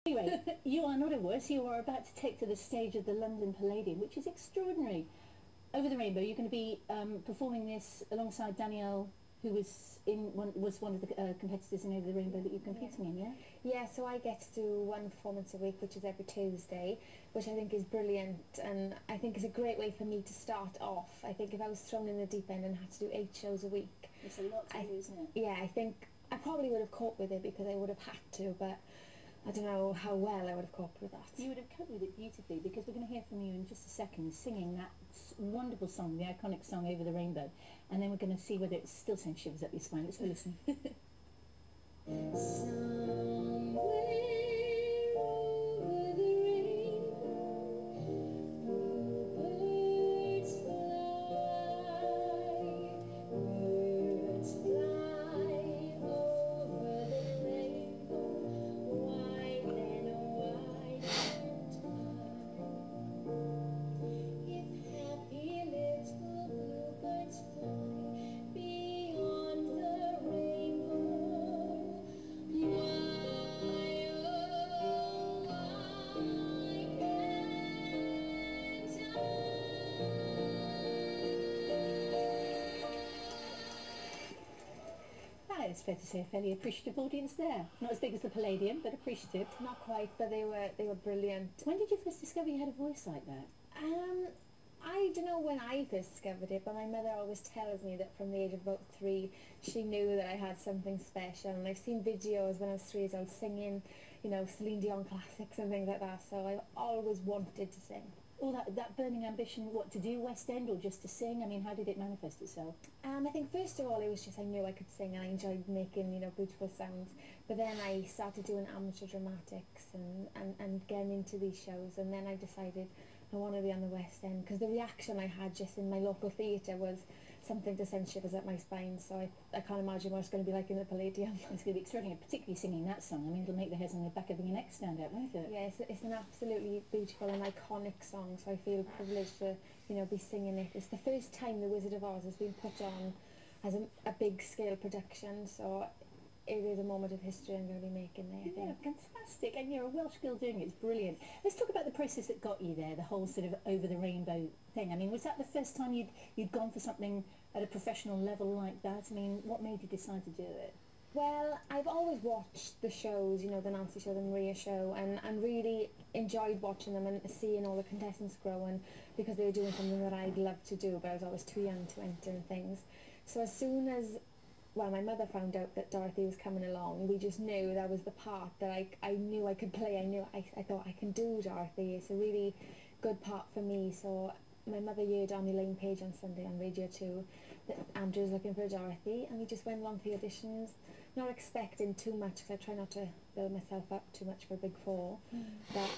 Anyway, you are not a wuss. You are about to take to the stage of the London Palladium, which is extraordinary. Over the Rainbow, you're going to be performing this alongside Danielle, who was one of the competitors in Over the Rainbow that you're competing in, yeah? Yeah, so I get to do one performance a week, which is every Tuesday, which I think is brilliant, and I think is a great way for me to start off. I think if I was thrown in the deep end and had to do 8 shows a week... It's a lot to do, isn't it? Yeah, I think I probably would have coped with it because I would have had to, but I don't know how well I would have coped with that. You would have coped with it beautifully, because we're going to hear from you in just a second singing that wonderful song, the iconic song Over the Rainbow, and then we're going to see whether it still sends shivers up your spine. Let's go listen. It's fair to say a fairly appreciative audience there. Not as big as the Palladium, but appreciative. Not quite, but they were brilliant. When did you first discover you had a voice like that? I don't know when I first discovered it, but my mother always tells me that from the age of about 3, she knew that I had something special. And I've seen videos when I was 3 years old singing, you know, Celine Dion classics and things like that. So I always wanted to sing. All that burning ambition, what, to do West End or just to sing? I mean, how did it manifest itself? I think first of all it was just I knew I could sing and I enjoyed making, you know, beautiful sounds. But then I started doing amateur dramatics and getting into these shows, and then I decided I want to be on the West End, because the reaction I had just in my local theatre was something to send shivers up my spine. So I can't imagine what it's going to be like in the Palladium. It's going to be extraordinary, particularly singing that song. I mean, it'll make the hairs on the back of your neck stand out, won't it? Yeah, it's an absolutely beautiful and iconic song, so I feel privileged to, you know, be singing it. It's the first time The Wizard of Oz has been put on as a big scale production, so it is a moment of history I'm going to be making there, I think. Yeah, fantastic. And you're a Welsh girl doing it. It's brilliant. Let's talk about the process that got you there, the whole sort of Over the Rainbow thing. I mean, was that the first time you'd gone for something at a professional level like that? I mean, what made you decide to do it? Well, I've always watched the shows, you know, the Nancy show, the Maria show, and really enjoyed watching them and seeing all the contestants growing, because they were doing something that I'd love to do, but I was always too young to enter and things. So as soon as, well, my mother found out that Dorothy was coming along, we just knew that was the part that I knew I could play. I thought I can do Dorothy. It's a really good part for me. So my mother heard on Elaine Page on Sunday on Radio 2 that Andrew was looking for Dorothy, and we just went along for the auditions, not expecting too much, because I try not to build myself up too much for a big fall. But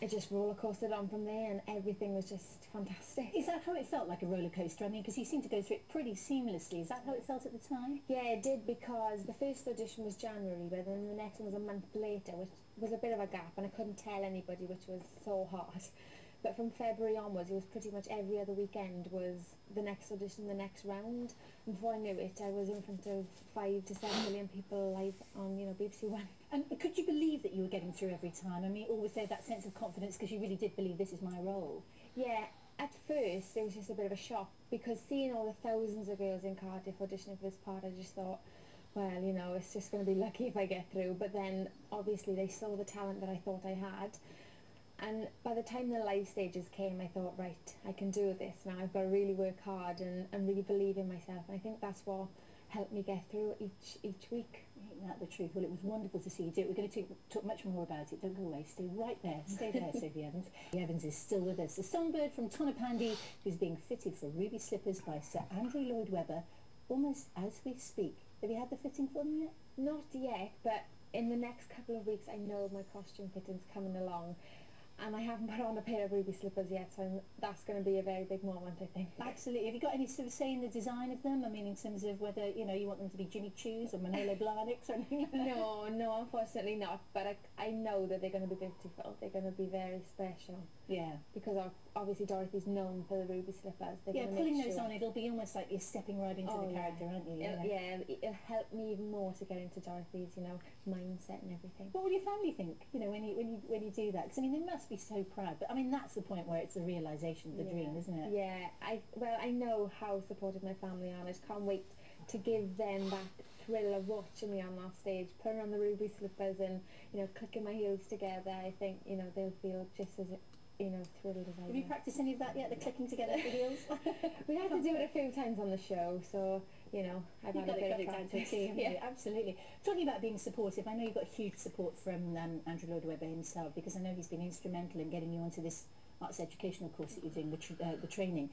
it just roller coasted on from there, and everything was just fantastic. Is that how it felt, like a roller coaster? I mean, because you seemed to go through it pretty seamlessly. Is that how it felt at the time? Yeah, it did, because the first audition was January, but then the next one was a month later, which was a bit of a gap, and I couldn't tell anybody, which was so hard. But from February onwards, it was pretty much every other weekend was the next audition, the next round. And before I knew it, I was in front of 5 to 7 million people live on, you know, BBC One. And could you believe that you were getting through every time? I mean, always there that sense of confidence, because you really did believe this is my role. Yeah, at first it was just a bit of a shock, because seeing all the thousands of girls in Cardiff auditioning for this part, I just thought, well, you know, it's just going to be lucky if I get through. But then obviously they saw the talent that I thought I had. And by the time the live stages came, I thought, right, I can do this now. I've got to really work hard and really believe in myself. And I think that's what helped me get through each week. Isn't that the truth? Well, it was wonderful to see you do it. We're going to talk much more about it. Don't go away. Stay right there. Stay there, Sophie Evans. Sophie Evans is still with us. The songbird from Tonopandi, who's being fitted for ruby slippers by Sir Andrew Lloyd Webber, almost as we speak. Have you had the fitting for them yet? Not yet, but in the next couple of weeks I know my costume fitting's coming along. And I haven't put on a pair of ruby slippers yet, so that's going to be a very big moment, I think. Absolutely. Have you got any sort of say in the design of them? I mean, in terms of whether, you know, you want them to be Jimmy Choos or Manolo Blahniks or anything like that? No, unfortunately not. But I know that they're going to be beautiful. They're going to be very special. Yeah. Because obviously Dorothy's known for the ruby slippers. Yeah, pulling those on, it'll be almost like you're stepping right into the character, aren't you? It'll help me even more to get into Dorothy's, you know. mindset and everything. What will your family think, you know, when you do that? Because I mean, they must be so proud. But I mean, that's the point where it's the realisation of the dream, isn't it? Yeah, I know how supportive my family are, and I just can't wait to give them that thrill of watching me on that stage, putting on the ruby slippers and, you know, clicking my heels together. I think, you know, they'll feel just as, you know, thrilled as I am. Have you practiced any of that yet, the clicking together of the heels? We had to do it a few times on the show, so, you know, I've had a bit of practice. Yeah, absolutely. Talking about being supportive, I know you've got huge support from Andrew Lloyd Webber himself, because I know he's been instrumental in getting you onto this arts educational course that you're doing, the training.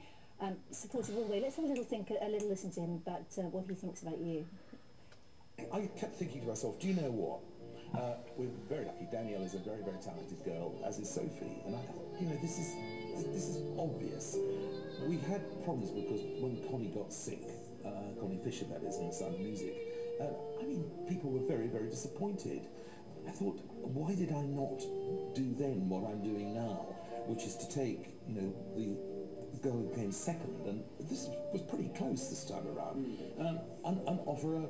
Supportive all the way. Let's have a little listen to him about what he thinks about you. I kept thinking to myself, do you know what? We're very lucky. Danielle is a very, very talented girl, as is Sophie. And I thought, you know, this is obvious. We had problems because when Connie got sick, Connie Fisher, that is, in Sound of Music, I mean, people were very, very disappointed. I thought, why did I not do then what I'm doing now, which is to take, you know, the girl who came second, and this was pretty close this time around, and offer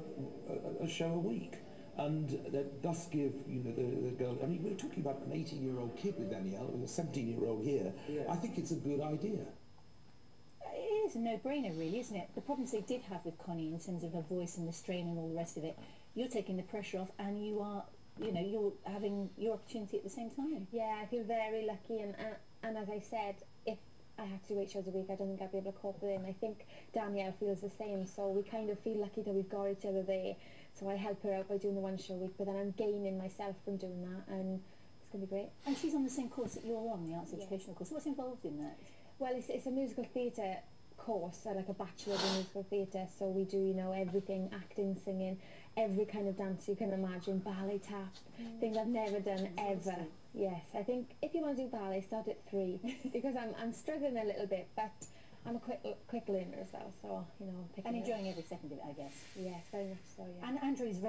a show a week. And that does give, you know, the girl, I mean, we're talking about an 18-year-old kid with Danielle, with a 17-year-old here. Yeah. I think it's a good idea. It is a no-brainer, really, isn't it? The problems they did have with Connie in terms of her voice and the strain and all the rest of it, you're taking the pressure off, and you are, you know, you're having your opportunity at the same time. Yeah, I feel very lucky, and as I said, if I had to do 8 shows a week, I don't think I'd be able to cope with it, and I think Danielle feels the same, so we kind of feel lucky that we've got each other there. So I help her out by doing the 1 show a week, but then I'm gaining myself from doing that, and it's going to be great. And she's on the same course that you're on, the arts educational course. What's involved in that? Well, it's a musical theatre course, like a bachelor in musical theatre, so we do, you know, everything, acting, singing, every kind of dance you can imagine, ballet, tap, things I've never done ever. Yes, I think if you want to do ballet, start at 3, because I'm struggling a little bit, but I'm a quick learner as well, so, you know, and enjoying every second of it, I guess. Yes, very much so, yeah. And Andrew's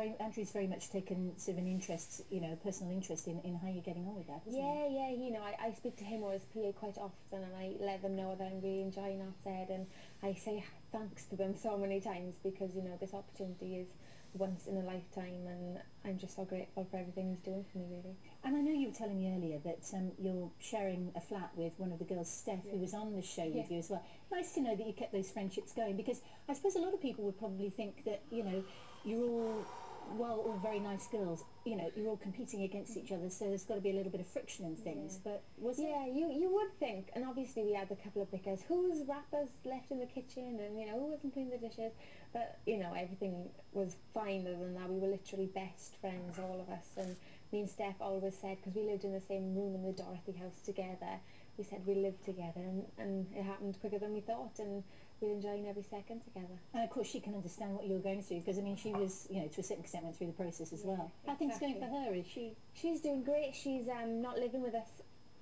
very much taken sort of an interest, you know, personal interest in how you're getting on with that, isn't he? Yeah, you know, I speak to him or his PA quite often, and I let them know that I'm really enjoying Arts Ed, and I say thanks to them so many times, because, you know, this opportunity is once in a lifetime, and I'm just so grateful for everything he's doing for me, really. And I know you were telling me earlier that you're sharing a flat with one of the girls, Steph, who was on the show with you as well. Nice to know that you kept those friendships going, because I suppose a lot of people would probably think that, you know, you're all, well, all very nice girls, you know, you're all competing against each other, so there's got to be a little bit of friction and things, but was it? Yeah, you would think, and obviously we had a couple of bickers, whose wrappers left in the kitchen, and, you know, who wasn't cleaning the dishes, but, you know, everything was fine other than that. We were literally best friends, all of us, and me and Steph always said, because we lived in the same room in the Dorothy house together, we said we lived together, and it happened quicker than we thought, and we're enjoying every second together. And of course she can understand what you're going through, because I mean she was, you know, to a certain extent went through the process as well. How things going for her? Is she? She's doing great. She's not living with us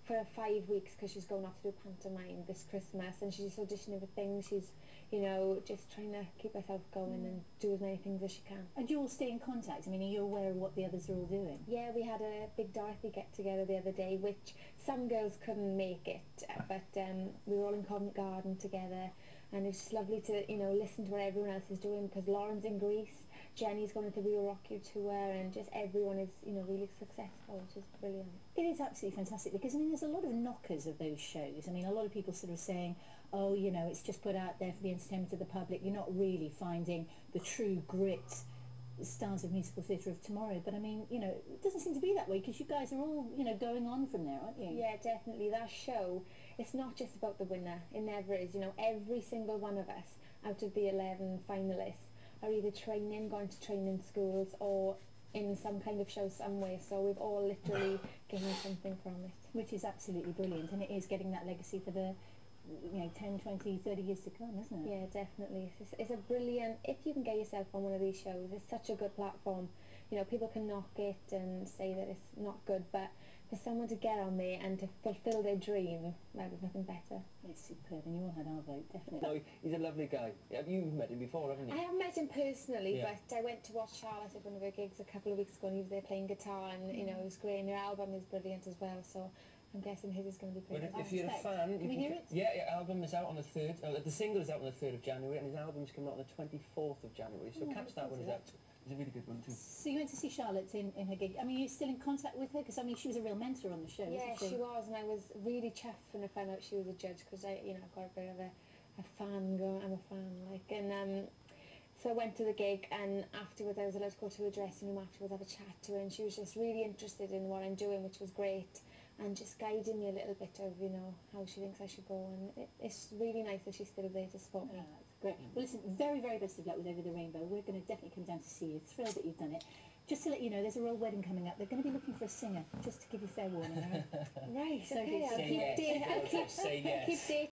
for 5 weeks because she's going off to do pantomime this Christmas, and she's auditioning for things. She's, you know, just trying to keep herself going and do as many things as she can. And do you all stay in contact? I mean, are you aware of what the others are all doing? Yeah, we had a big Dorothy get-together the other day, which some girls couldn't make it, but we were all in Covent Garden together, and it's just lovely to, you know, listen to what everyone else is doing, because Lauren's in Greece, Jenny's going to the We Will Rock You tour, and just everyone is, you know, really successful, which is brilliant. It is absolutely fantastic, because I mean there's a lot of knockers of those shows. I mean, a lot of people sort of saying, oh, you know, it's just put out there for the entertainment of the public, you're not really finding the true grit stars of musical theatre of tomorrow. But I mean, you know, it doesn't seem to be that way, because you guys are all, you know, going on from there, aren't you? Yeah, definitely. That show, it's not just about the winner, it never is. You know, every single one of us out of the 11 finalists are either training, going to training schools, or in some kind of show somewhere, so we've all literally gained something from it. Which is absolutely brilliant, and it is getting that legacy for the, you know, 10, 20, 30 years to come, isn't it? Yeah, definitely. It's a brilliant, if you can get yourself on one of these shows, it's such a good platform. You know, people can knock it and say that it's not good, but for someone to get on there and to fulfil their dream, well, there's nothing better. It's superb, and you all had our vote, definitely. No, he's a lovely guy. You've met him before, haven't you? I haven't met him personally, Yeah. but I went to watch Charlotte at one of her gigs a couple of weeks ago, and he was there playing guitar, and, you know, it was great, and your album is brilliant as well, so I'm guessing his is going to be Well, brilliant. if you're a fan, Can we hear it? Yeah, your album is out on the 3rd. The single is out on the 3rd of January, and his album's coming out on the 24th of January. So catch that when it's out. It's a really good one too. So you went to see Charlotte in her gig. I mean, are you still in contact with her? Because I mean, she was a real mentor on the show, Yeah, wasn't she was, and I was really chuffed when I found out she was a judge, because I, you know, I've got a bit of a fan going. I'm a fan, like, and so I went to the gig, and afterwards I was allowed to go to her dressing room afterwards, have a chat to her, and she was just really interested in what I'm doing, which was great, and just guiding me a little bit of, you know, how she thinks I should go, and it's really nice that she's still there to support me. That's great. Well, listen, very, very best of luck with Over the Rainbow. We're going to definitely come down to see you. Thrilled that you've done it. Just to let you know, there's a royal wedding coming up. They're going to be looking for a singer, just to give you fair warning, all right? Right, So okay, I'll Say keep yes. dating. Say yes. Keep dating.